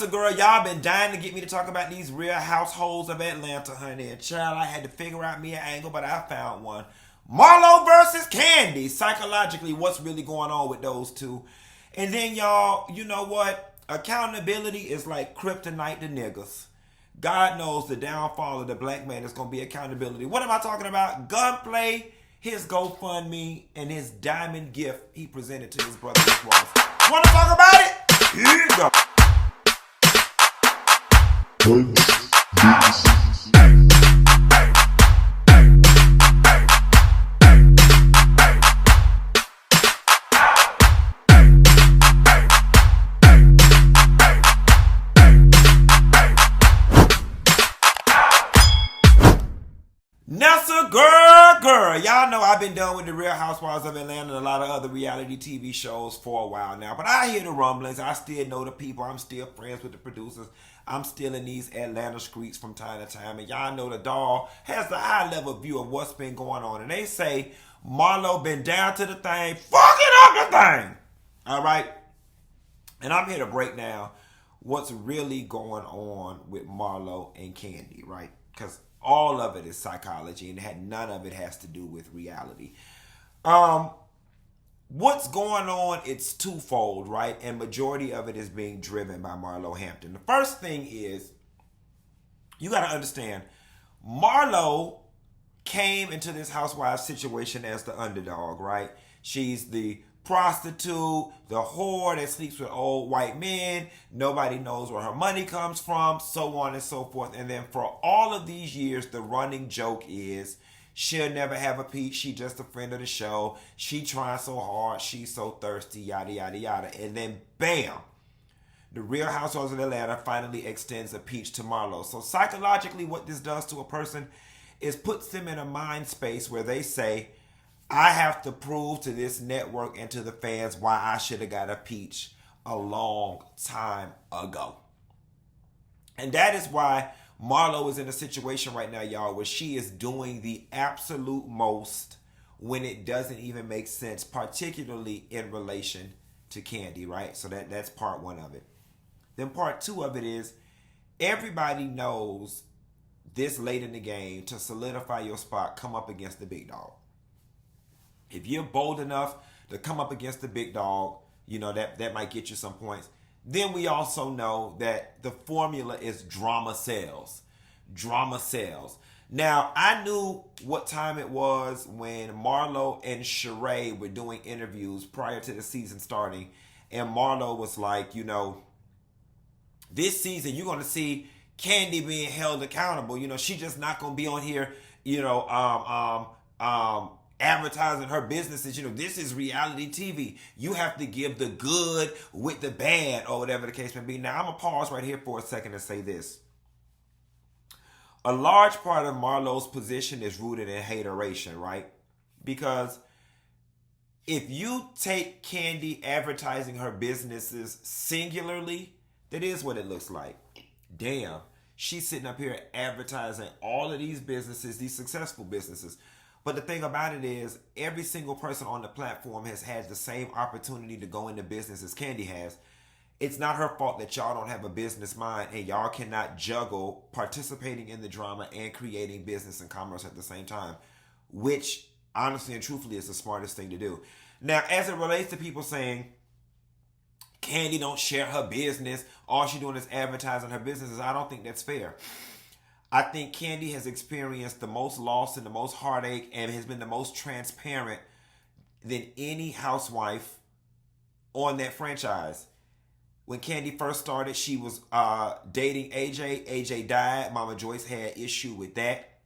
So girl, y'all been dying to get me to talk about these real households of Atlanta, honey. And child, I had to figure out me an angle, but I found one. Marlo versus Kandi. Psychologically, what's really going on with those two? And then y'all, you know what? Accountability is like kryptonite to niggas. God knows the downfall of the black man is gonna be accountability. What am I talking about? Gunplay, his GoFundMe, and his diamond gift he presented to his brother Ross. Wanna talk about it? Here you go. Nessa, girl. Y'all know I've been done with the Real Housewives of Atlanta and a lot of other reality TV shows for a while now. But I hear the rumblings. I still know the people. I'm still friends with the producers. I'm still in these Atlanta streets from time to time. And y'all know the doll has the high level view of what's been going on. And they say Marlo been down to the thing, fucking up the thing. All right? And I'm here to break down what's really going on with Marlo and Kandi, right? Because all of it is psychology, and none of it has to do with reality. What's going on? It's twofold, right? And majority of it is being driven by Marlo Hampton. The first thing is you got to understand, Marlo came into this housewife situation as the underdog, right? She's the prostitute, the whore that sleeps with old white men. Nobody knows where her money comes from, so on and so forth. And then for all of these years, the running joke is she'll never have a peach. She just a friend of the show. She trying so hard. She's so thirsty, yada, yada, yada. And then bam, the Real Housewives of Atlanta finally extends a peach to Marlo. So psychologically, what this does to a person is puts them in a mind space where they say, I have to prove to this network and to the fans why I should have got a peach a long time ago. And that is why Marlo is in a situation right now, y'all, where she is doing the absolute most when it doesn't even make sense, particularly in relation to Kandi, right? So that's part one of it. Then part two of it is everybody knows this late in the game, to solidify your spot, come up against the big dog. If you're bold enough to come up against the big dog, you know, that might get you some points. Then we also know that the formula is drama sells. Drama sells. Now, I knew what time it was when Marlo and Sheree were doing interviews prior to the season starting. And Marlo was like, you know, this season you're going to see Kandi being held accountable. You know, she's just not going to be on here, you know, advertising her businesses. You know, this is reality TV. You have to give the good with the bad, or whatever the case may be. Now, I'm going to pause right here for a second and say this. A large part of Marlo's position is rooted in hateration, right? Because if you take Kandi advertising her businesses singularly, that is what it looks like. Damn, she's sitting up here advertising all of these businesses, these successful businesses. But the thing about it is, every single person on the platform has had the same opportunity to go into business as Kandi has. It's not her fault that y'all don't have a business mind and y'all cannot juggle participating in the drama and creating business and commerce at the same time, which honestly and truthfully is the smartest thing to do. Now, as it relates to people saying Kandi don't share her business, all she's doing is advertising her businesses, I don't think that's fair. I think Kandi has experienced the most loss and the most heartache and has been the most transparent than any housewife on that franchise. When Kandi first started, she was dating AJ. AJ died. Mama Joyce had issue with that.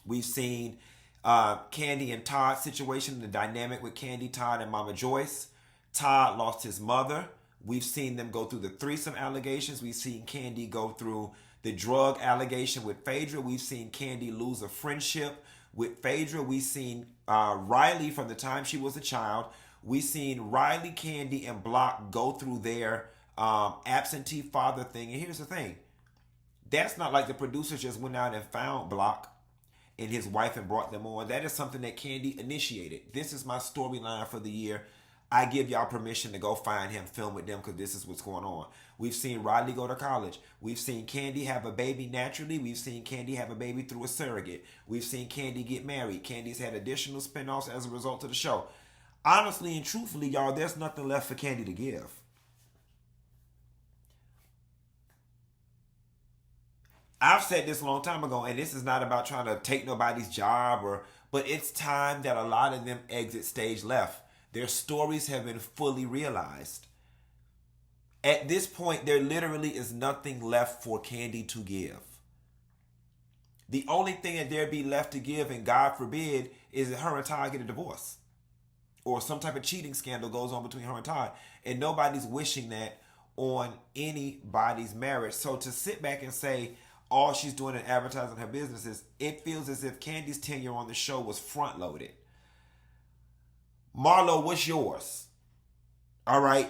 We've seen Kandi and Todd's situation, the dynamic with Kandi, Todd, and Mama Joyce. Todd lost his mother. We've seen them go through the threesome allegations. We've seen Kandi go through the drug allegation with Phaedra. We've seen Kandi lose a friendship with Phaedra. We've seen Riley from the time she was a child. We've seen Riley, Kandi, and Block go through their absentee father thing. And here's the thing. That's not like the producers just went out and found Block and his wife and brought them on. That is something that Kandi initiated. This is my storyline for the year. I give y'all permission to go find him, film with them, because this is what's going on. We've seen Rodley go to college. We've seen Kandi have a baby naturally. We've seen Kandi have a baby through a surrogate. We've seen Kandi get married. Kandi's had additional spinoffs as a result of the show. Honestly and truthfully, y'all, there's nothing left for Kandi to give. I've said this a long time ago, and this is not about trying to take nobody's job, but it's time that a lot of them exit stage left. Their stories have been fully realized. At this point, there literally is nothing left for Kandi to give. The only thing that there be left to give, and God forbid, is that her and Todd get a divorce. Or some type of cheating scandal goes on between her and Todd. And nobody's wishing that on anybody's marriage. So to sit back and say all she's doing in advertising her businesses, it feels as if Kandi's tenure on the show was front loaded. Marlo, what's yours? All right.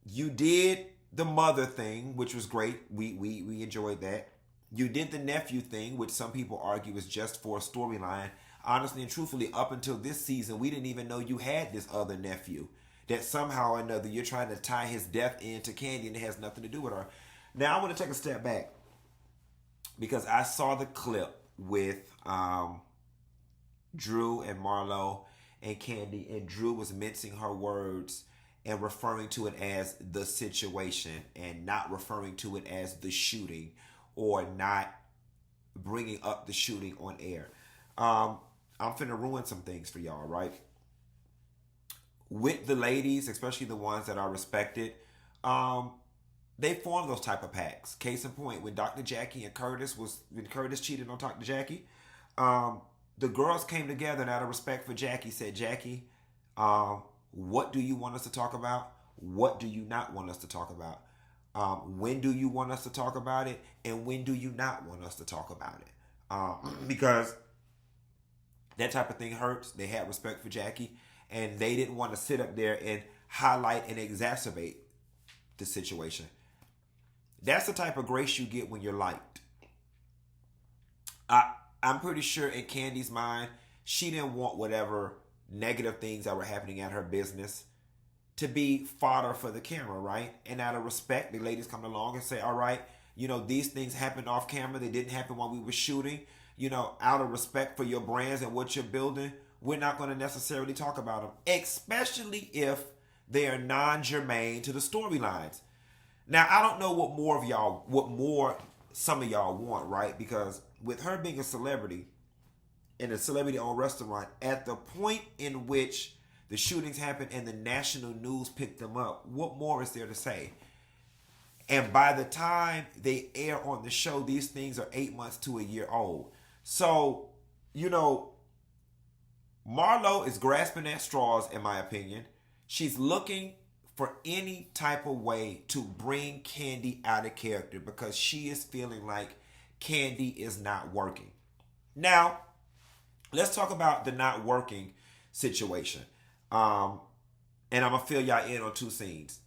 You did the mother thing, which was great. We enjoyed that. You did the nephew thing, which some people argue is just for a storyline. Honestly and truthfully, up until this season, we didn't even know you had this other nephew. That somehow or another you're trying to tie his death into Kandi, and it has nothing to do with her. Now I want to take a step back, because I saw the clip with Drew and Marlo and Kandi, and Drew was mincing her words and referring to it as the situation and not referring to it as the shooting, or not bringing up the shooting on air. I'm finna ruin some things for y'all, right? With the ladies, especially the ones that are respected, they form those type of packs. Case in point, when Dr. Jackie and when Curtis cheated on Dr. Jackie, the girls came together and out of respect for Jackie said, Jackie, what do you want us to talk about? What do you not want us to talk about? When do you want us to talk about it? And when do you not want us to talk about it? Because that type of thing hurts. They had respect for Jackie, and they didn't want to sit up there and highlight and exacerbate the situation. That's the type of grace you get when you're liked. I'm pretty sure in Kandi's mind, she didn't want whatever negative things that were happening at her business to be fodder for the camera, right? And out of respect, the ladies come along and say, all right, these things happened off camera. They didn't happen while we were shooting. Out of respect for your brands and what you're building, we're not going to necessarily talk about them, especially if they are non-germane to the storylines. Now, I don't know what more some of y'all want, right? Because with her being a celebrity in a celebrity-owned restaurant, at the point in which the shootings happened and the national news picked them up, what more is there to say? And by the time they air on the show, these things are 8 months to a year old. So, Marlo is grasping at straws, in my opinion. She's looking for any type of way to bring Kandi out of character, because she is feeling like Kandi is not working. Now, let's talk about the not working situation. And I'm going to fill y'all in on two scenes.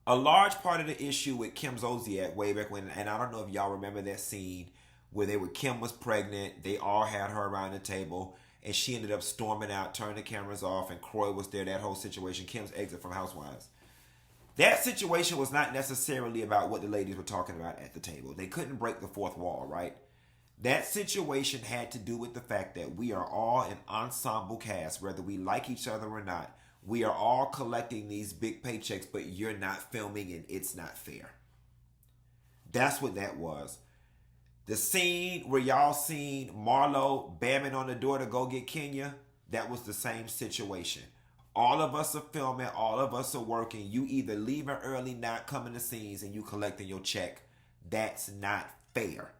A large part of the issue with Kim Zolciak way back when, and I don't know if y'all remember that scene where Kim was pregnant, they all had her around the table, and she ended up storming out, turning the cameras off, and Kroy was there, that whole situation, Kim's exit from Housewives. That situation was not necessarily about what the ladies were talking about at the table. They couldn't break the fourth wall, right? That situation had to do with the fact that we are all an ensemble cast, whether we like each other or not. We are all collecting these big paychecks, but you're not filming, and it's not fair. That's what that was. The scene where y'all seen Marlo bamming on the door to go get Kenya, that was the same situation. All of us are filming, all of us are working. You either leaving early, not coming to scenes, and you collecting your check. That's not fair.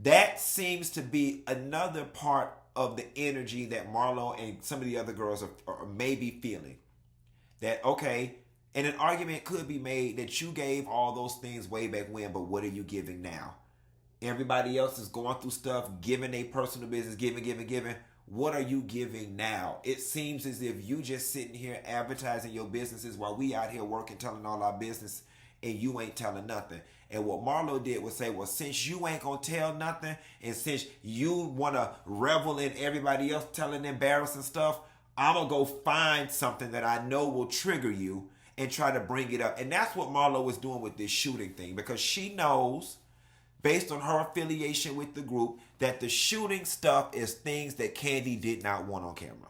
That seems to be another part of the energy that Marlo and some of the other girls are maybe feeling. That, okay, and an argument could be made that you gave all those things way back when, but what are you giving now? Everybody else is going through stuff, giving their personal business, giving. What are you giving now? It seems as if you just sitting here advertising your businesses while we out here working, telling all our business, and you ain't telling nothing. And what Marlo did was say, well, since you ain't gonna tell nothing, and since you want to revel in everybody else telling embarrassing stuff, I'm going to go find something that I know will trigger you and try to bring it up. And that's what Marlo was doing with this shooting thing, because she knows, based on her affiliation with the group, that the shooting stuff is things that Kandi did not want on camera.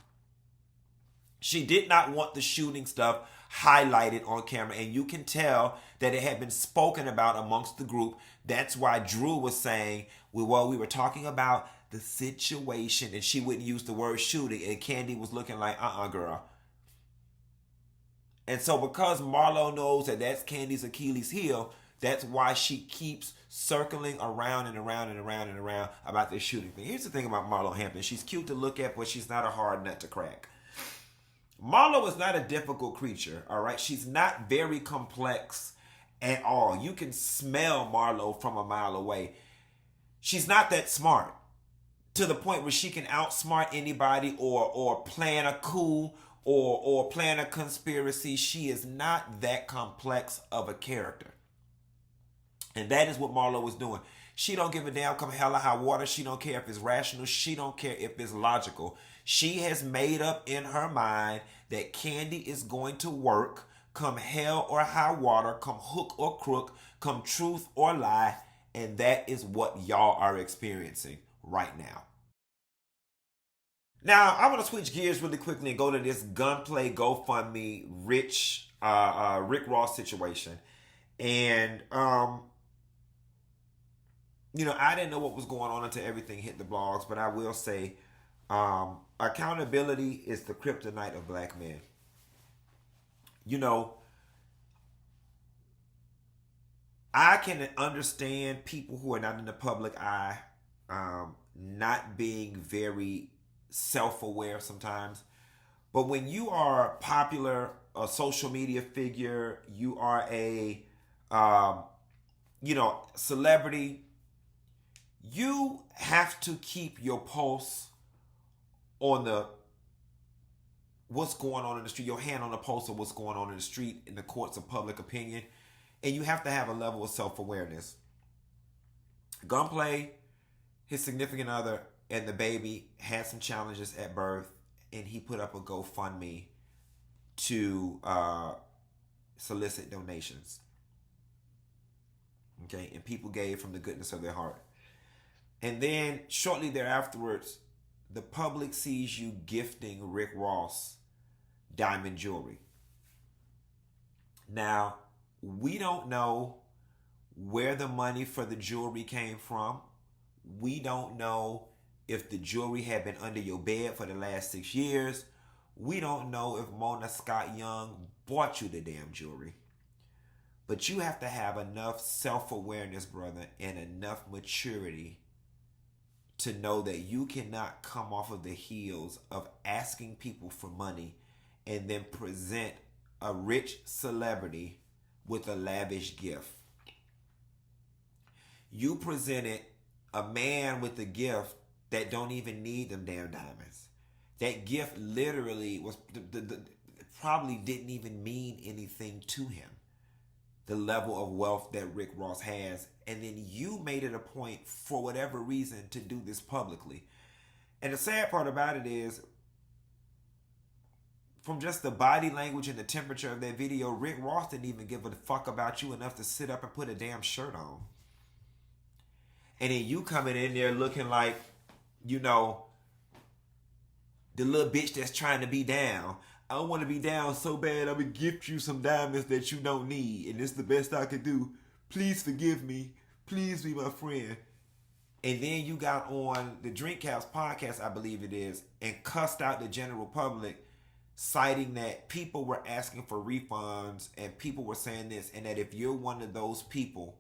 She did not want the shooting stuff highlighted on camera, and you can tell that it had been spoken about amongst the group. That's why Drew was saying, well, we were talking about the situation, and she wouldn't use the word shooting, and Kandi was looking like, girl. And so because Marlo knows that that's Kandi's Achilles heel, that's why she keeps circling around and around and around and around about this shooting thing. Here's the thing about Marlo Hampton. She's cute to look at, but she's not a hard nut to crack. Marlo is not a difficult creature, all right? She's not very complex at all. You can smell Marlo from a mile away. She's not that smart to the point where she can outsmart anybody or plan a coup or plan a conspiracy. She is not that complex of a character. And that is what Marlo was doing. She don't give a damn come hell or high water. She don't care if it's rational. She don't care if it's logical. She has made up in her mind that Kandi is going to work come hell or high water, come hook or crook, come truth or lie. And that is what y'all are experiencing right now. Now, I want to switch gears really quickly and go to this Gunplay GoFundMe Rick Ross situation. And, I didn't know what was going on until everything hit the blogs, but I will say accountability is the kryptonite of black men. I can understand people who are not in the public eye not being very self-aware sometimes. But when you are popular, a social media figure, you are a celebrity, you have to keep your pulse on the what's going on in the street, your hand on the pulse of what's going on in the street, in the courts of public opinion. And you have to have a level of self-awareness. Gunplay, his significant other, and the baby had some challenges at birth, and he put up a GoFundMe to solicit donations. Okay, and people gave from the goodness of their heart. And then shortly thereafterwards, the public sees you gifting Rick Ross diamond jewelry. Now, we don't know where the money for the jewelry came from. We don't know if the jewelry had been under your bed for the last 6 years. We don't know if Mona Scott Young bought you the damn jewelry. But you have to have enough self-awareness, brother, and enough maturity to know that you cannot come off of the heels of asking people for money and then present a rich celebrity with a lavish gift. You presented a man with a gift that don't even need them damn diamonds. That gift literally was probably didn't even mean anything to him. The level of wealth that Rick Ross has. And then you made it a point, for whatever reason, to do this publicly. And the sad part about it is, from just the body language and the temperature of that video, Rick Ross didn't even give a fuck about you enough to sit up and put a damn shirt on. And then you coming in there looking like, the little bitch that's trying to be down. I want to be down so bad, I'm going to gift you some diamonds that you don't need. And this is the best I could do. Please forgive me. Please be my friend. And then you got on the Drink Caps podcast, I believe it is, and cussed out the general public, citing that people were asking for refunds and people were saying this, and that if you're one of those people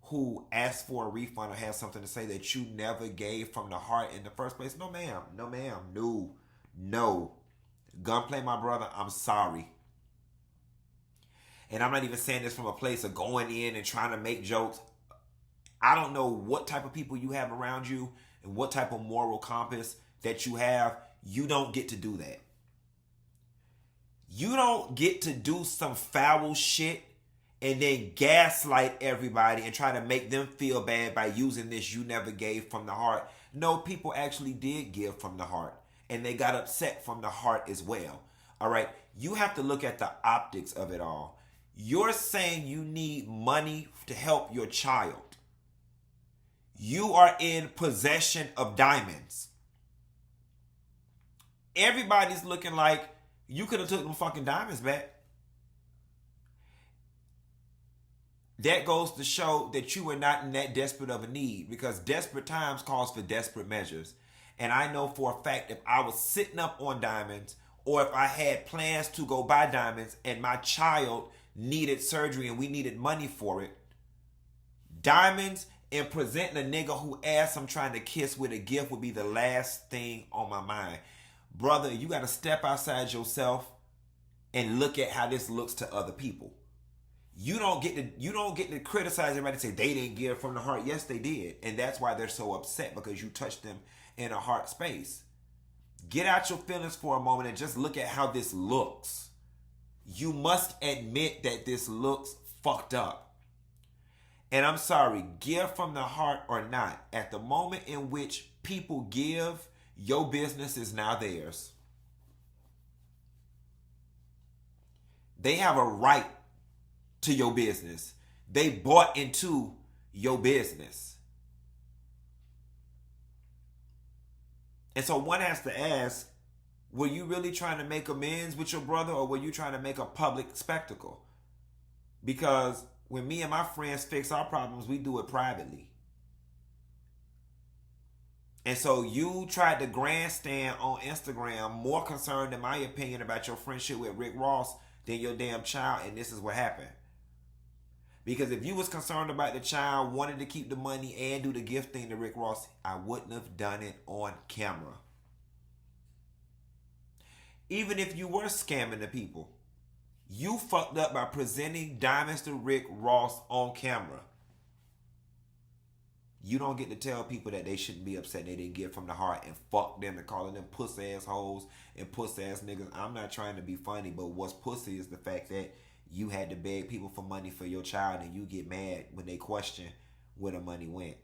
who asked for a refund or has something to say, that you never gave from the heart in the first place. No, ma'am. No, ma'am. No. Gunplay, my brother, I'm sorry. And I'm not even saying this from a place of going in and trying to make jokes. I don't know what type of people you have around you and what type of moral compass that you have. You don't get to do that. You don't get to do some foul shit and then gaslight everybody and try to make them feel bad by using this "you never gave from the heart." No, people actually did give from the heart. and they got upset from the heart as well. All right. You have to look at the optics of it all. You're saying you need money to help your child. You are in possession of diamonds. Everybody's looking like you could have took them fucking diamonds back. That goes to show that you were not in that desperate of a need, because desperate times calls for desperate measures. And I know for a fact if I was sitting up on diamonds, or if I had plans to go buy diamonds and my child needed surgery and we needed money for it, diamonds and presenting a nigga who ass I'm trying to kiss with a gift would be the last thing on my mind. Brother, you got to step outside yourself and look at how this looks to other people. You don't get to criticize everybody and say they didn't give from the heart. Yes, they did. And that's why they're so upset, because you touched them in a heart space. Get out your feelings for a moment and just look at how this looks. You must admit that this looks fucked up. And I'm sorry, give from the heart or not, at the moment in which people give, your business is now theirs. They have a right to your business. They bought into your business. And so one has to ask, were you really trying to make amends with your brother, or were you trying to make a public spectacle? Because when me and my friends fix our problems, we do it privately. And so you tried to grandstand on Instagram, more concerned, in my opinion, about your friendship with Rick Ross than your damn child, and this is what happened. Because if you was concerned about the child, wanted to keep the money and do the gift thing to Rick Ross, I wouldn't have done it on camera. Even if you were scamming the people, you fucked up by presenting diamonds to Rick Ross on camera. You don't get to tell people that they shouldn't be upset they didn't give from the heart and fuck them and calling them pussy ass hoes and pussy ass niggas. I'm not trying to be funny, but what's pussy is the fact that you had to beg people for money for your child and you get mad when they question where the money went.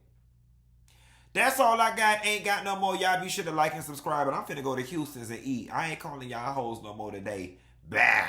That's all I got. Ain't got no more. Y'all be sure to like and subscribe. But I'm finna go to Houston's and eat. I ain't calling y'all hoes no more today. Bah.